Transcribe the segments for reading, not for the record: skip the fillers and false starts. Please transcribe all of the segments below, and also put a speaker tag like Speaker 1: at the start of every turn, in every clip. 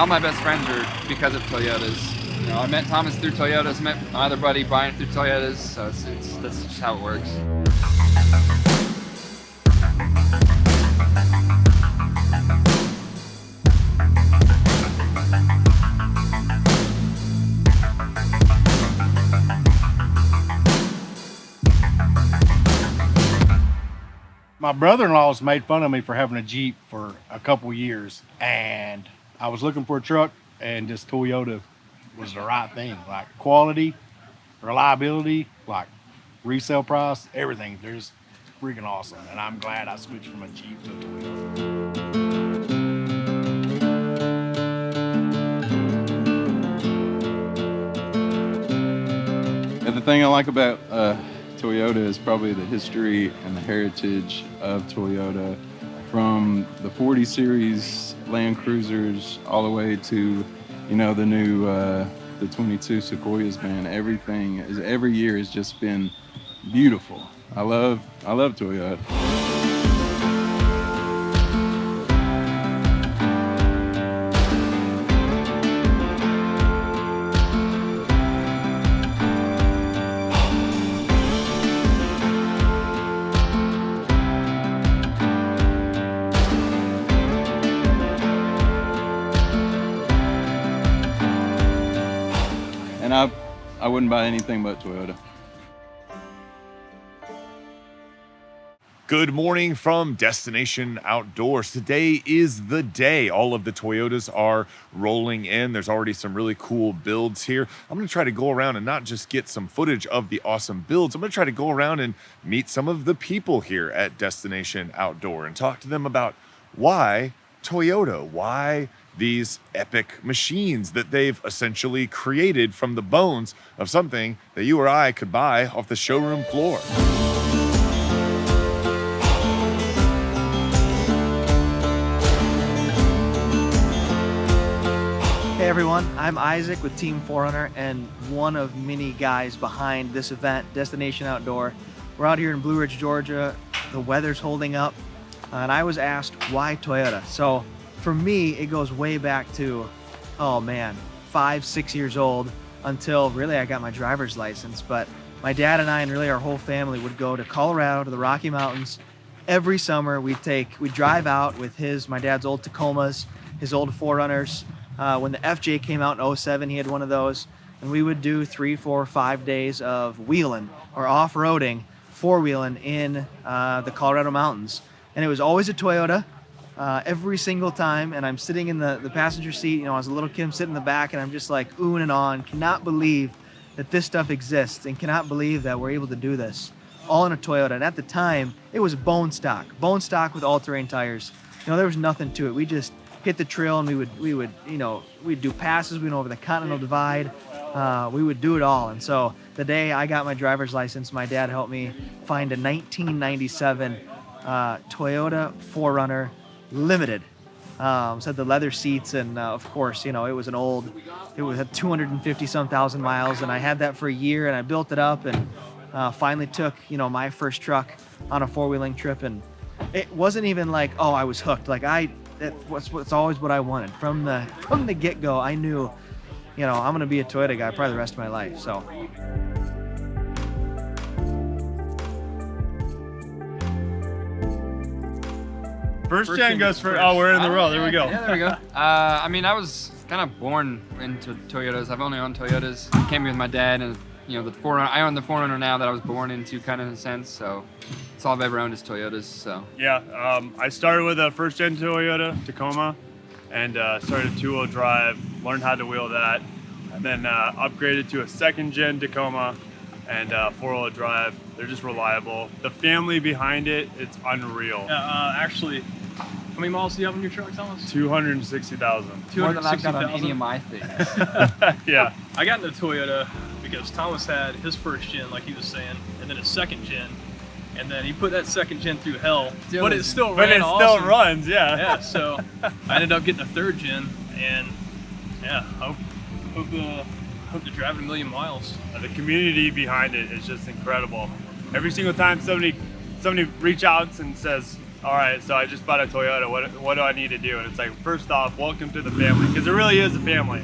Speaker 1: all my best friends are because of Toyotas. You know, I met Thomas through Toyotas, met my other buddy Brian through Toyotas, so that's just how it works.
Speaker 2: My brother-in-law's made fun of me for having a Jeep for a couple years, and I was looking for a truck, and this Toyota was the right thing. Like quality, reliability, like resale price, everything. They're just freaking awesome, and I'm glad I switched from a Jeep to a Toyota.
Speaker 3: And the thing I like about Toyota is probably the history and the heritage of Toyota, from the 40 series Land Cruisers all the way to, you know, the new the 22 Sequoias, man. Everything is, every year has just been beautiful. I love Toyota. And I wouldn't buy anything but Toyota.
Speaker 4: Good morning from Destination Outdoors. Today is the day. All of the Toyotas are rolling in. There's already some really cool builds here. I'm going to try to go around and not just get some footage of the awesome builds. I'm going to try to go around and meet some of the people here at Destination Outdoor and talk to them about why Toyota, why these epic machines that they've essentially created from the bones of something that you or I could buy off the showroom floor.
Speaker 5: Hey everyone, I'm Isaac with Team 4Runner and one of many guys behind this event, Destination Outdoor. We're out here in Blue Ridge, Georgia. The weather's holding up, and I was asked why Toyota. So for me, it goes way back to, oh man, 5-6 years old until really I got my driver's license. But my dad and I and really our whole family would go to Colorado, to the Rocky Mountains. Every summer we'd drive out with my dad's old Tacomas, his old 4Runners. When the FJ came out in 07, he had one of those, and we would do 3, 4, 5 days of wheeling or off-roading, four-wheeling in the Colorado mountains. And it was always a Toyota every single time, and I'm sitting in the passenger seat. You know, I was a little kid, I'm sitting in the back, and I'm just like oohing and ahhing, cannot believe that this stuff exists, and cannot believe that we're able to do this all in a Toyota. And at the time, it was bone stock with all-terrain tires. You know, there was nothing to it. We just hit the trail, and we would, you know, we'd do passes, we'd go over the Continental Divide, we would do it all. And so the day I got my driver's license, my dad helped me find a 1997 Toyota 4Runner Limited. Had the leather seats, and of course, you know, it had 250 some thousand miles, and I had that for a year, and I built it up, and finally took, you know, my first truck on a four-wheeling trip. And it wasn't even like, oh, I was hooked. Like it's always what I wanted. From the get-go, I knew, you know, I'm gonna be a Toyota guy probably the rest of my life. So
Speaker 6: First gen goes for, oh, we're in the row, there we go.
Speaker 1: Yeah, there we go. I mean, I was kind of born into Toyotas. I've only owned Toyotas. Came here with my dad, and you know, the 4Runner. I own the 4Runner now that I was born into, kind of in a sense. So it's all I've ever owned is Toyotas. So
Speaker 6: Yeah, I started with a first gen Toyota Tacoma, and started two-wheel drive, learned how to wheel that, and then upgraded to a second gen Tacoma and four-wheel drive. They're just reliable. The family behind it, it's unreal.
Speaker 7: Actually, how many miles do you have on your truck, Thomas?
Speaker 6: 260,000.
Speaker 1: more than I've got on any of my things.
Speaker 6: Yeah.
Speaker 7: I got into Toyota because Thomas had his first gen, like he was saying, and then his second gen. And then he put that second gen through hell, but it still ran awesome.
Speaker 6: Still runs, yeah.
Speaker 7: Yeah, so I ended up getting a third gen, and yeah, hope to drive it 1,000,000 miles.
Speaker 6: The community behind it is just incredible. Every single time somebody reaches out and says, all right, so I just bought a Toyota. What do I need to do? And it's like, first off, welcome to the family, because it really is a family.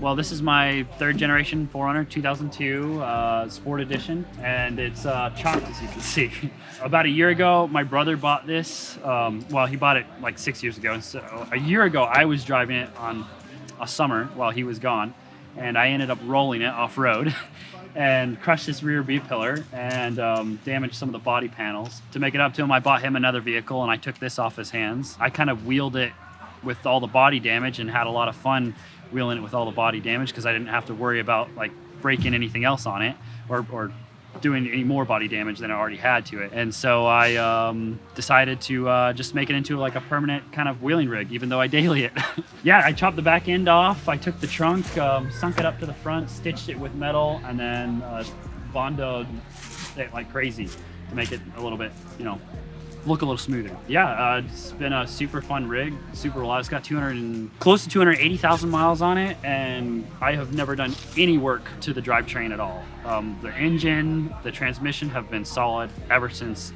Speaker 8: Well, this is my third generation 4Runner 2002 Sport Edition, and it's chopped, as you can see. About a year ago, my brother bought this. Well, he bought it like 6 years ago. And so a year ago, I was driving it on a summer while he was gone, and I ended up rolling it off-road and crushed this rear B-pillar and damaged some of the body panels. To make it up to him, I bought him another vehicle, and I took this off his hands. I kind of wheeled it with all the body damage and had a lot of fun wheeling it with all the body damage because I didn't have to worry about like breaking anything else on it or doing any more body damage than I already had to it. And so I decided to just make it into like a permanent kind of wheeling rig, even though I daily it. Yeah, I chopped the back end off. I took the trunk, sunk it up to the front, stitched it with metal, and then bondoed it like crazy to make it a little bit, you know, look a little smoother. Yeah, it's been a super fun rig, super reliable. It's got close to 280,000 miles on it, and I have never done any work to the drivetrain at all. The engine, the transmission have been solid ever since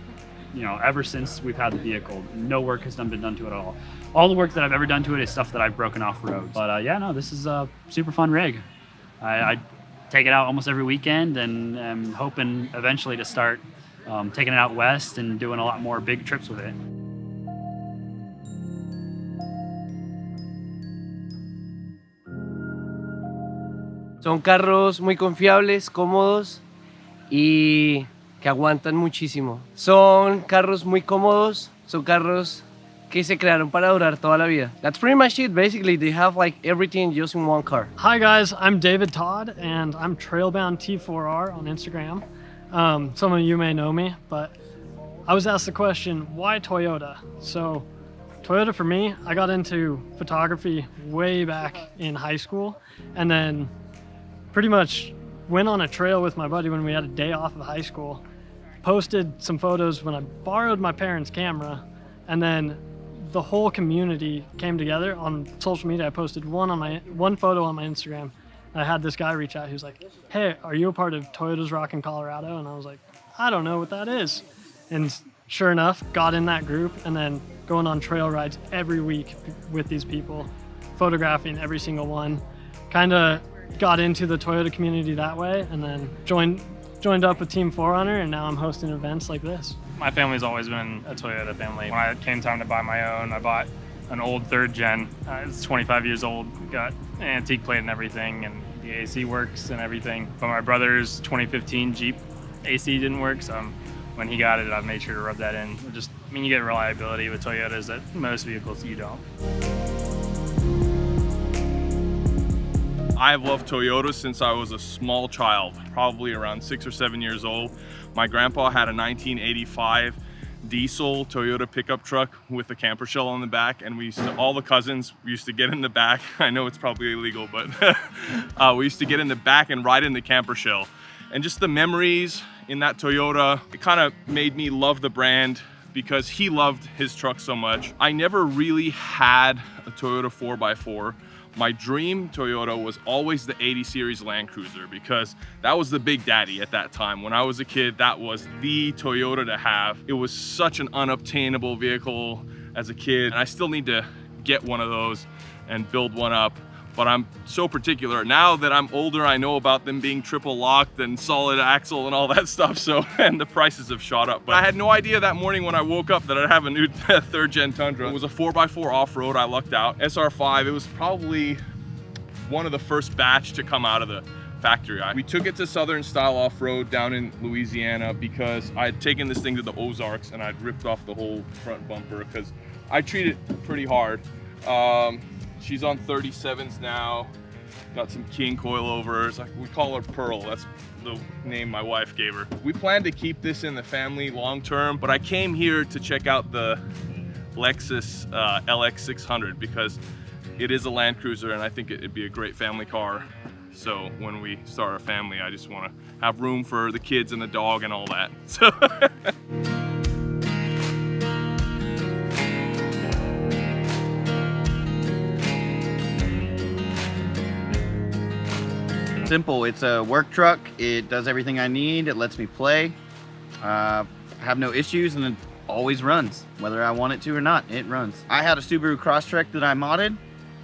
Speaker 8: we've had the vehicle. No work has been done to it at all. All the work that I've ever done to it is stuff that I've broken off road. But yeah, no, this is a super fun rig. I take it out almost every weekend, and I'm hoping eventually to start taking it out west and doing a lot more big trips with it.
Speaker 9: Son carros muy confiables, cómodos y que aguantan muchísimo. Son carros muy cómodos, son carros que se crearon para durar toda la vida. That's pretty much it. Basically, they have like everything just in one car.
Speaker 10: Hi guys, I'm David Todd and I'm Trailbound T4R on Instagram. Some of you may know me, but I was asked the question, why Toyota? So Toyota for me, I got into photography way back in high school and then pretty much went on a trail with my buddy when we had a day off of high school, posted some photos when I borrowed my parents' camera, and then the whole community came together on social media. I posted one photo on my Instagram. I had this guy reach out. He was like, hey, are you a part of Toyota's Rockin' Colorado? And I was like, I don't know what that is. And sure enough, got in that group and then going on trail rides every week with these people, photographing every single one. Kind of got into the Toyota community that way and then joined up with Team 4Runner, and now I'm hosting events like this.
Speaker 11: My family's always been a Toyota family. When it came time to buy my own, I bought an old third gen. It's 25 years old, got an antique plate and everything, and the AC works and everything. But my brother's 2015 Jeep AC didn't work, so when he got it, I made sure to rub that in. You get reliability with Toyotas that most vehicles you don't.
Speaker 12: I've loved Toyota since I was a small child, probably around 6 or 7 years old. My grandpa had a 1985 diesel Toyota pickup truck with a camper shell on the back, and all the cousins used to get in the back. I know it's probably illegal, but we used to get in the back and ride in the camper shell. And just the memories in that Toyota, it kind of made me love the brand because he loved his truck so much. I never really had a Toyota 4x4. My dream Toyota was always the 80 series Land Cruiser because that was the big daddy at that time. When I was a kid, that was the Toyota to have. It was such an unobtainable vehicle as a kid, and I still need to get one of those and build one up. But I'm so particular. Now that I'm older, I know about them being triple locked and solid axle and all that stuff, and the prices have shot up. But I had no idea that morning when I woke up that I'd have a new third gen Tundra. It was a 4x4 off-road, I lucked out. SR5, it was probably one of the first batch to come out of the factory. We took it to Southern style off-road down in Louisiana because I had taken this thing to the Ozarks and I'd ripped off the whole front bumper because I treat it pretty hard. She's on 37s now, got some king coilovers. We call her Pearl, that's the name my wife gave her. We plan to keep this in the family long term, but I came here to check out the Lexus LX600 because it is a Land Cruiser and I think it'd be a great family car. So when we start a family, I just want to have room for the kids and the dog and all that. So
Speaker 13: simple. It's a work truck. It does everything I need. It lets me play. I have no issues, and it always runs. Whether I want it to or not, it runs. I had a Subaru Crosstrek that I modded.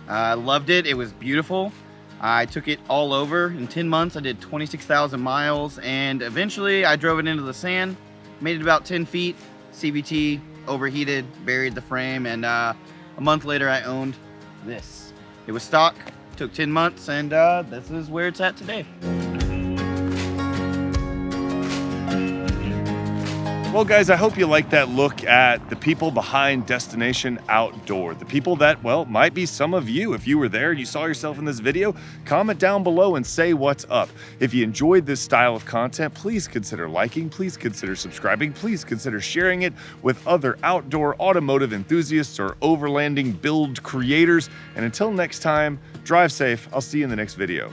Speaker 13: I loved it. It was beautiful. I took it all over. In 10 months, I did 26,000 miles, and eventually I drove it into the sand, made it about 10 feet, CVT, overheated, buried the frame, and a month later I owned this. It was stock, took 10 months, and this is where it's at today.
Speaker 4: Well, guys, I hope you like that look at the people behind Destination Outdoor. The people that, well, might be some of you. If you were there and you saw yourself in this video, comment down below and say what's up. If you enjoyed this style of content, please consider liking, please consider subscribing, please consider sharing it with other outdoor automotive enthusiasts or overlanding build creators. And until next time, drive safe. I'll see you in the next video.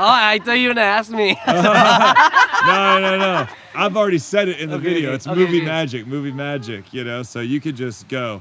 Speaker 9: Oh, I thought you were gonna ask me.
Speaker 4: No. I've already said it in the video. It's movie
Speaker 9: okay.
Speaker 4: magic, you know, so you could just go.